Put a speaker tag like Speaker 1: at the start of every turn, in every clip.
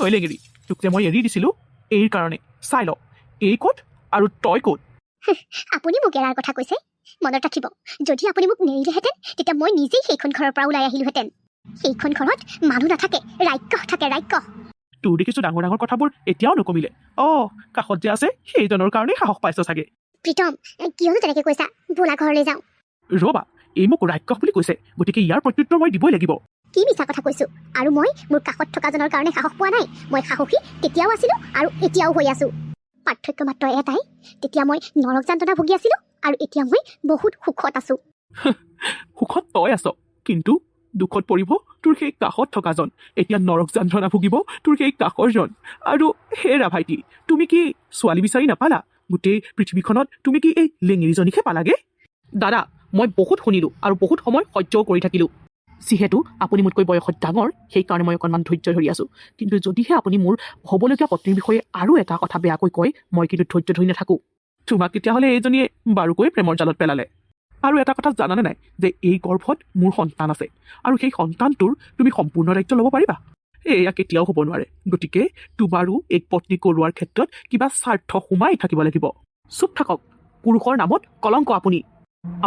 Speaker 1: ঐ লেঙেৰি তোক যে মই এৰি দিছিলোঁ এইৰ কাৰণে চাই ল এই ক'ত আৰু তই ক'ত
Speaker 2: আপুনি মোক এৰাৰ কথা কৈছে মনত ৰাখিব যদি আপুনি মোক নেৰিলেহেঁতেন তেতিয়া মই নিজেই সেইখন ঘৰৰ পৰা ওলাই আহিলোহেঁতেন সেইখন ঘৰত মানুহ নাথাকে ৰাক্ষস থাকে ৰাক্ষস
Speaker 1: তোৰ দেখিছোঁ ডাঙৰ ডাঙৰ কথাবোৰ এতিয়াও নকমিলে কাষত যে আছে সেইজনৰ কাৰণেই সাহস পাইছ চাগে
Speaker 2: প্ৰীতম কিয়নো তেনেকৈ কৈছা বোলা ঘৰলৈ যাওঁ
Speaker 1: ৰ'বা এই মোক ৰাক্ষস বুলি কৈছে গতিকে ইয়াৰ প্ৰত্যুত্তৰ মই দিবই লাগিব
Speaker 2: কি মিছা কথা কৈছো আৰু মই মোৰ কাষত থকাজনৰ কাৰণে সাহস পোৱা নাই মই সাহসী তেতিয়াও আছিলোঁ আৰু এতিয়াও হৈ আছোঁ পাৰ্থক্য মাত্ৰ এটাই তেতিয়া মই নৰক যান্ত্ৰণা ভুগি আছিলোঁ আৰু এতিয়া মই বহুত সুখত আছোঁ
Speaker 1: সুখত তই আছ কিন্তু দুখত পৰিব তোৰ সেই কাষত থকাজন এতিয়া নৰক যান্ত্ৰণা ভুগিব তোৰ সেই কাষৰজন আৰু হেৰা ভাইটি তুমি কি ছোৱালী বিচাৰি নাপালা গোটেই পৃথিৱীখনত তুমি কি এই লেঙেৰিজনীকহে পালাগে দাদা মই বহুত শুনিলোঁ আৰু বহুত সময় সহ্যও কৰি থাকিলোঁ যিহেতু আপুনি মোতকৈ বয়সত ডাঙৰ সেইকাৰণে মই অকণমান ধৈৰ্য ধৰি আছোঁ কিন্তু যদিহে আপুনি মোৰ হ'বলগীয়া পত্নীৰ বিষয়ে আৰু এটা কথা বেয়াকৈ কয় মই কিন্তু ধৈৰ্য ধৰি নাথাকোঁ তোমাক তেতিয়াহ'লে এইজনীয়ে বাৰুকৈ প্ৰেমৰ জালত পেলালে আৰু এটা কথা জানানে নাই যে এই গৰ্ভত মোৰ সন্তান আছে আৰু সেই সন্তানটোৰ তুমি সম্পূৰ্ণ দায়িত্ব ল'ব পাৰিবা এয়া কেতিয়াও হ'ব নোৱাৰে গতিকে তোমাৰো এক পত্নী কৰোৱাৰ ক্ষেত্ৰত কিবা স্বাৰ্থ সোমাই থাকিব লাগিব চুপ থাকক পুৰুষৰ নামত কলংক আপুনি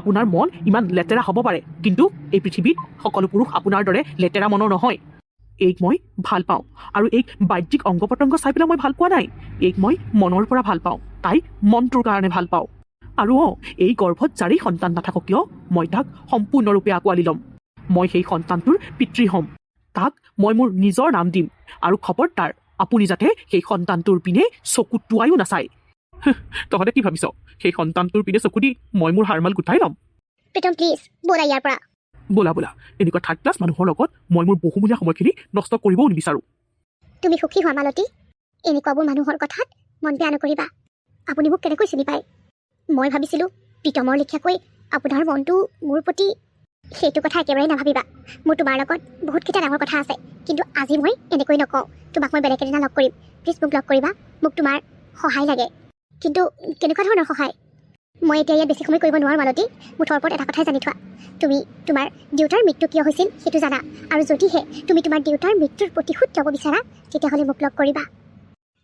Speaker 1: আপোনাৰ মন ইমান লেতেৰা হ'ব পাৰে কিন্তু এই পৃথিৱীত সকলো পুৰুষ আপোনাৰ দৰে লেতেৰা মনৰ নহয় এইক মই ভাল পাওঁ আৰু এইক বাহ্যিক অংগ প্ৰত্যংগ চাই পেলাই মই ভাল পোৱা নাই এইক মই মনৰ পৰা ভাল পাওঁ তাই মনটোৰ কাৰণে ভাল পাওঁ আৰু এই গৰ্ভত যাৰেই সন্তান নাথাকক কিয় মই তাক সম্পূৰ্ণৰূপে আঁকোৱালি ল'ম মই সেই সন্তানটোৰ পিতৃ হ'ম তাক মই মোৰ নিজৰ নাম দিম আৰু খবৰদাৰ আপুনি যাতে সেই সন্তানটোৰ পিনে চকু টোৱায়ো নাচায় তহঁতে কি ভাবিছ সেই সন্তানটোৰ পিনে চকু দি মই মোৰ হাৰমাল গোটাই ল'ম
Speaker 2: প্ৰীতম প্লিজ ব'লা ইয়াৰ পৰা
Speaker 1: বোলা এনেকুৱা থাৰ্ড ক্লাছ মানুহৰ লগত মই মোৰ বহুমূলীয়া সময়খিনি নষ্ট কৰিবও নিবিচাৰোঁ
Speaker 2: তুমি সুখী হোৱা মালতী এনেকুৱাবোৰ মানুহৰ কথাত মন বেয়া নকৰিবা আপুনি মোক কেনেকৈ চিনি পায় মই ভাবিছিলোঁ প্ৰীতমৰ লেখীয়াকৈ আপোনাৰ মনটো মোৰ প্ৰতি সেইটো কথা একেবাৰে নাভাবিবা মোৰ তোমাৰ লগত বহুতকেইটা ডাঙৰ কথা আছে কিন্তু আজি মই এনেকৈ নকওঁ তোমাক মই বেলেগ এদিনা লগ কৰিম প্লিজ মোক লগ কৰিবা মোক তোমাৰ সহায় লাগে কিন্তু কেনেকুৱা ধৰণৰ সহায় মই এতিয়া ইয়াত বেছি সময় কৰিব নোৱাৰোঁ মালতী মুঠৰ ওপৰত এটা কথাই জানি থোৱা তুমি তোমাৰ দেউতাৰ মৃত্যু কিয় হৈছিল সেইটো জানা আৰু যদিহে তুমি তোমাৰ দেউতাৰ মৃত্যুৰ প্ৰতিশোধ ল'ব বিচাৰা তেতিয়াহ'লে মোক লগ কৰিবা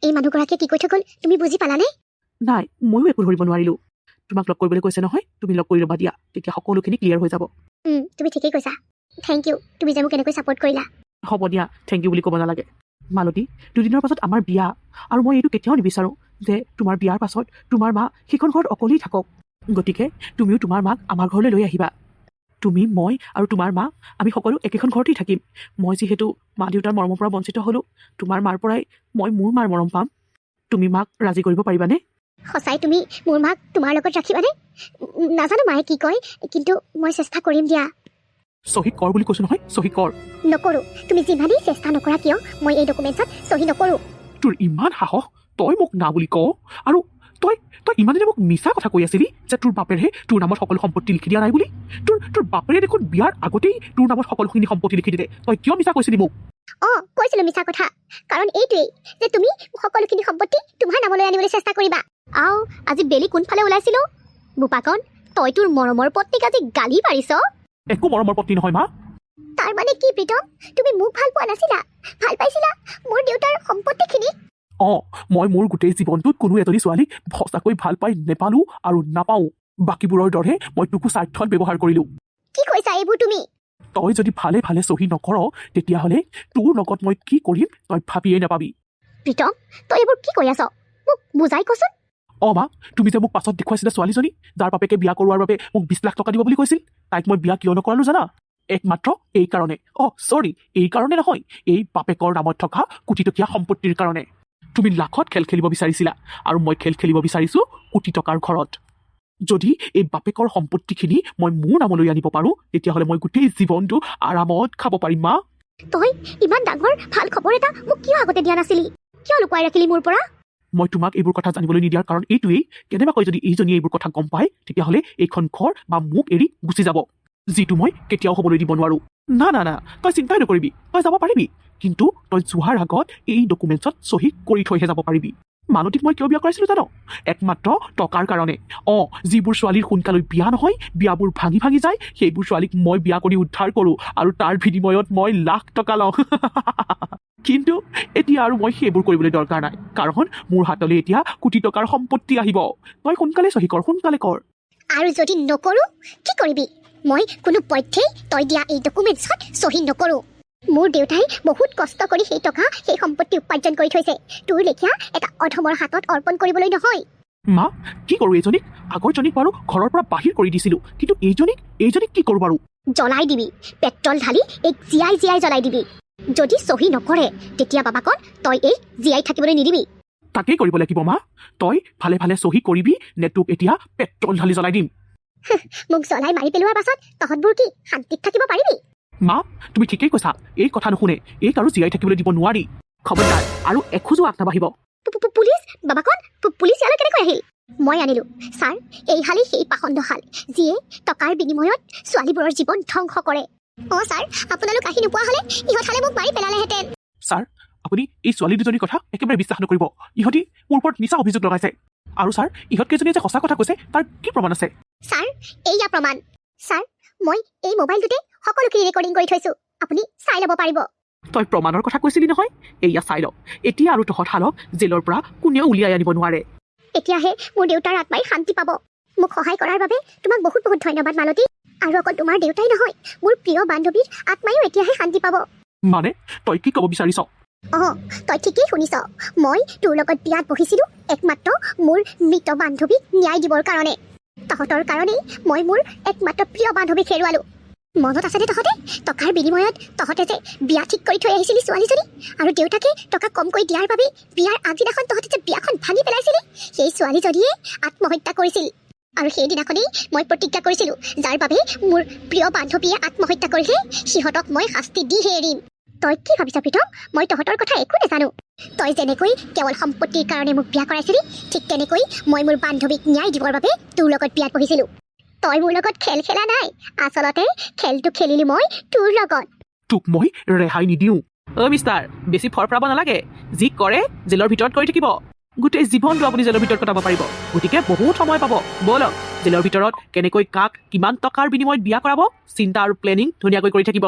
Speaker 2: এই মানুহগৰাকীয়ে কি কৈ থৈ গ'ল তুমি বুজি পালানে
Speaker 1: নাই ময়ো একো ধৰিব নোৱাৰিলোঁ তোমাক লগ কৰিবলৈ কৈছে নহয় তুমি লগ কৰি ল'বা দিয়া তেতিয়া সকলোখিনি ক্লিয়াৰ হৈ যাব
Speaker 2: তুমি ঠিকেই কৈছা থেংক ইউ তুমি যে মোক এনেকৈ ছাপোৰ্ট কৰিলা
Speaker 1: হ'ব দিয়া থেংক ইউ বুলি ক'ব নালাগে মালতী দুদিনৰ পাছত আমাৰ বিয়া আৰু মই এইটো কেতিয়াও নিবিচাৰোঁ যে তোমাৰ বিয়াৰ পাছত তোমাৰ মা সেইখন ঘৰত অকলেই থাকক গতিকে তুমিও তোমাৰ মাক আমাৰ ঘৰলৈ লৈ আহিবা তুমি মই আৰু তোমাৰ মা আমি সকলো একেখন ঘৰতেই থাকিম মই যিহেতু মা দেউতাৰ মৰমৰ পৰা বঞ্চিত হ'লোঁ তোমাৰ মাৰ পৰাই মই মোৰ মাৰ মৰম পাম তুমি মাক ৰাজি কৰিব পাৰিবানে
Speaker 2: সঁচাই তুমি মোৰ মাক তোমাৰ লগত ৰাখিবানে নাজানো মায়ে কি কয় কিন্তু মই চেষ্টা কৰিম দিয়া
Speaker 1: চহী কৰ বুলি কৈছোঁ নহয় চহী কৰ
Speaker 2: নকৰোঁ তুমি যিমানেই চেষ্টা নকৰা কিয় মই এই ডকুমেণ্টছত চহী নকৰোঁ
Speaker 1: তোৰ ইমান সাহস তই মোক না বুলি কওঁ আৰু তই ইমান দিনে মোক মিছা কথা কৈ আছিলি যে তোৰ বাপেৰেহে তোৰ নামত সকলো সম্পত্তি লিখি দিয়া নাই বুলি তোৰ বাপেৰে দেখোন বিয়াৰ আগতেই তোৰ নামত সকলোখিনি সম্পত্তি লিখি দিলে তই কিয় মিছা কৈছিলি মোক
Speaker 2: কৈছিলোঁ মিছা কথা কাৰণ এইটোৱেই যে তুমি সকলোখিনি সম্পত্তি তোমাৰ নামলৈ আনিবলৈ চেষ্টা কৰিবা আজি বেলি কোনফালে ওলাইছিলোঁ বোপাকন তই তোৰ মৰমৰ পত্নীক আজি গালি পাৰিছ
Speaker 1: একো মৰমৰ পত্নী নহয় মা
Speaker 2: তাৰ মানে কি প্ৰীতম তুমি মোক ভাল পোৱা নাছিলা ভাল পাইছিলা মোৰ দেউতাৰ সম্পত্তিখিনি
Speaker 1: মই মোৰ গোটেই জীৱনটোত কোনো এজনী ছোৱালীক সঁচাকৈ ভাল পাই নেপালোঁ আৰু নাপাওঁ বাকীবোৰৰ দৰে মই তোকো স্বাৰ্থত ব্যৱহাৰ কৰিলোঁ
Speaker 2: কি কৈছা এইবোৰ তুমি
Speaker 1: তই যদি ভালে ভালে চহী নকৰ তেতিয়াহ'লে তোৰ লগত মই কি কৰিম তই ভাবিয়ে নাপাবি
Speaker 2: প্ৰীতম তই এইবোৰ কি কৈ আছ মোক বুজাই কচোন
Speaker 1: মা তুমি যে মোক পাছত দেখুৱাইছিলা ছোৱালীজনী যাৰ বাপেকে বিয়া কৰোৱাৰ বাবে মোক 20 লাখ টকা দিব বুলি কৈছিল তাইক মই বিয়া কিয় নকৰালোঁ জানা একমাত্ৰ এই কাৰণে এই কাৰণে নহয় এই বাপেকৰ নামত থকা কোটিটকীয়া সম্পত্তিৰ কাৰণে তুমি লাখত খেল খেলিব বিচাৰিছিলা আৰু মই খেল খেলিব বিচাৰিছোঁ কোটি টকাৰ ঘৰত যদি এই বাপেকৰ সম্পত্তিখিনি মই মোৰ নামলৈ আনিব পাৰোঁ তেতিয়াহ'লে মই গোটেই জীৱনটো আৰামত খাব পাৰিম মা
Speaker 2: তই ইমান ডাঙৰ ভাল খবৰ এটা মোক কিয় আগতে দিয়া নাছিলি কিয় লুকুৱাই ৰাখিলি মোৰ পৰা
Speaker 1: মই তোমাক এইবোৰ কথা জানিবলৈ নিদিয়াৰ কাৰণ এইটোৱেই কেনেবাকৈ যদি এইজনীয়ে এইবোৰ কথা গম পায় তেতিয়াহ'লে এইখন ঘৰ বা মোক এৰি গুচি যাব যিটো মই কেতিয়াও হ'বলৈ দিব নোৱাৰোঁ না তই চিন্তাই নকৰিবি তই যাব পাৰিবি কিন্তু তই যোৱাৰ আগত এই ডকুমেণ্টছত চহী কৰি থৈহে যাব পাৰিবি মালতীক মই কিয় বিয়া কৰাইছিলোঁ জানো একমাত্ৰ টকাৰ কাৰণে যিবোৰ ছোৱালীৰ সোনকালে বিয়া নহয় বিয়াবোৰ ভাঙি যায় সেইবোৰ ছোৱালীক মই বিয়া কৰি উদ্ধাৰ কৰোঁ আৰু তাৰ বিনিময়ত মই লাখ টকা লওঁ কিন্তু এতিয়া আৰু মই সেইবোৰ কৰিবলৈ দৰকাৰ নাই, কাৰণ মোৰ হাতলৈ এতিয়া কোটি টকাৰ সম্পত্তি আহিব। তই সোনকালে চহী কৰ, সোনকালে কৰ।
Speaker 2: আৰু যদি নকৰোঁ কি কৰিবি? মই কোনো পধ্যেই তই দিয়া এই ডকুমেণ্টছত চহী নকৰোঁ। মোৰ দেউতাই বহুত কষ্ট কৰি সেই টকা সেই সম্পত্তি উপাৰ্জন কৰি থৈছে, তোৰ লেখীয়া এটা অধমৰ হাতত অৰ্পণ কৰিবলৈ নহয়।
Speaker 1: মা, কি কৰোঁ এইজনীক? আগৰজনীক বাৰু ঘৰৰ পৰা বাহিৰ কৰি দিছিলোঁ, কিন্তু এইজনীক কি কৰোঁ বাৰু?
Speaker 2: জ্বলাই দিবি, পেট্ৰল ঢালি এই জীয়াই জীয়াই জ্বলাই দিবি। যদি চহী নকৰে তেতিয়া বাবাকক তই এই জীয়াই থাকিবলৈ নিদিবি।
Speaker 1: তাকেই কৰিব লাগিব মা। তই ভালে ভালে চহী কৰিবি নে তোক এতিয়া পেট্ৰল ঢালি জ্বলাই দিম?
Speaker 2: মোক জ্বলাই মাৰি পেলোৱাৰ পাছত তহঁতবোৰ কি শান্তিত থাকিব পাৰিবি?
Speaker 1: মা, তুমি ঠিকেই কৈছা। এই কথা নুশুনে এইক আৰু জীয়াই থাকিবলৈ দিব নোৱাৰি। খবৰদাৰ আৰু এখোজো আগ নাবাঢ়িব।
Speaker 2: পুলিচ বাবাকণ, পুলিচ ইয়ালৈ কেনেকৈ আহিল? মই আনিলোঁ ছাৰ। এই হালেই সেই পাখণ্ড শাল যিয়ে টকাৰ বিনিময়ত ছোৱালীবোৰৰ জীৱন ধ্বংস কৰে। অঁ ছাৰ, আপোনালোক আহি নোপোৱা হ'লে ইহঁত হালে মোক মাৰি পেলালেহেঁতেন।
Speaker 1: ছাৰ, আপুনি এই ছোৱালী দুজনীৰ কথা একেবাৰে বিশ্বাস নকৰিব। ইহঁতি মোৰ ওপৰত মিছা অভিযোগ লগাইছে। আৰু ছাৰ, ইহঁতকেইজনীয়ে যে সঁচা কথা কৈছে তাৰ কি প্ৰমাণ আছে?
Speaker 2: ছাৰ, এইয়া প্ৰমাণ। ছাৰ, মই এই মোবাইলটোতে সকলোখিনি ৰেকৰ্ডিং কৰি থৈছোঁ, আপুনি চাই ল'ব পাৰিব।
Speaker 1: তই প্ৰমাণৰ কথা কৈছিলি নহয়, এইয়া চাই ল। এতিয়া আৰু তহঁত হালক জেলৰ পৰা কোনেও উলিয়াই আনিব নোৱাৰে।
Speaker 2: এতিয়াহে মোৰ দেউতাৰ আত্মাই শান্তি পাব। মোক সহায় কৰাৰ বাবে তোমাক বহুত বহুত ধন্যবাদ মালতী। আৰু অকল তোমাৰ দেউতাই নহয়, মোৰ প্ৰিয় বান্ধৱীৰ আত্মায়ো এতিয়াহে শান্তি পাব।
Speaker 1: মানে তই কি ক'ব বিচাৰিছ?
Speaker 2: অঁ, তই ঠিকেই শুনিছ। মই তোৰ লগত বিয়াত বহিছিলোঁ একমাত্ৰ মোৰ মৃত বান্ধৱীক ন্যায় দিবৰ কাৰণে। তহঁতৰ কাৰণেই মই মোৰ একমাত্ৰ প্ৰিয় বান্ধৱীক হেৰুৱালোঁ। মনত আছেনে তহঁতে? টকাৰ বিনিময়ত তহঁতে যে বিয়া ঠিক কৰি থৈ আহিছিলি ছোৱালীজনী, আৰু দেউতাকে টকা কমকৈ দিয়াৰ বাবে বিয়াৰ আগদিনাখন তহঁতে যে বিয়াখন ভাঙি পেলাইছিলি, সেই ছোৱালীজনীয়ে আত্মহত্যা কৰিছিল। আৰু সেইদিনাখনেই মই প্ৰতিজ্ঞা কৰিছিলোঁ, যাৰ বাবে মোৰ প্ৰিয় বান্ধৱীয়ে আত্মহত্যা কৰিলে সিহঁতক মই শাস্তি দিহে এৰিম। তই কি ভাবিছ প্ৰীতম? মই তহঁতৰ কথা একো নাজানো। তই যেনেকৈ কেৱল সম্পত্তিৰ কাৰণে মোক বিয়া কৰাইছিলি, ঠিক তেনেকৈ মই মোৰ বান্ধৱীক ন্যায় দিবৰ বাবে তোৰ লগত বিয়াত বহিছিলোঁ। তই মোৰ লগত খেল খেলা নাই, আচলতে খেলটো খেলিলি মই তোৰ লগত।
Speaker 1: তোক মই ৰেহাই নিদিওঁ। মিষ্টাৰ, বেছি ফৰফৰাব নালাগে। যি কৰে জেলৰ ভিতৰত কৰি থাকিব। গোটেই জীৱনটো আপুনি জেলৰ ভিতৰত কটাব পাৰিব, গতিকে বহুত সময় পাব। ব'লক, জেলৰ ভিতৰত কেনেকৈ কাক কিমান টকাৰ বিনিময়ত বিয়া কৰাব চিন্তা আৰু প্লেনিং ধুনীয়াকৈ কৰি থাকিব।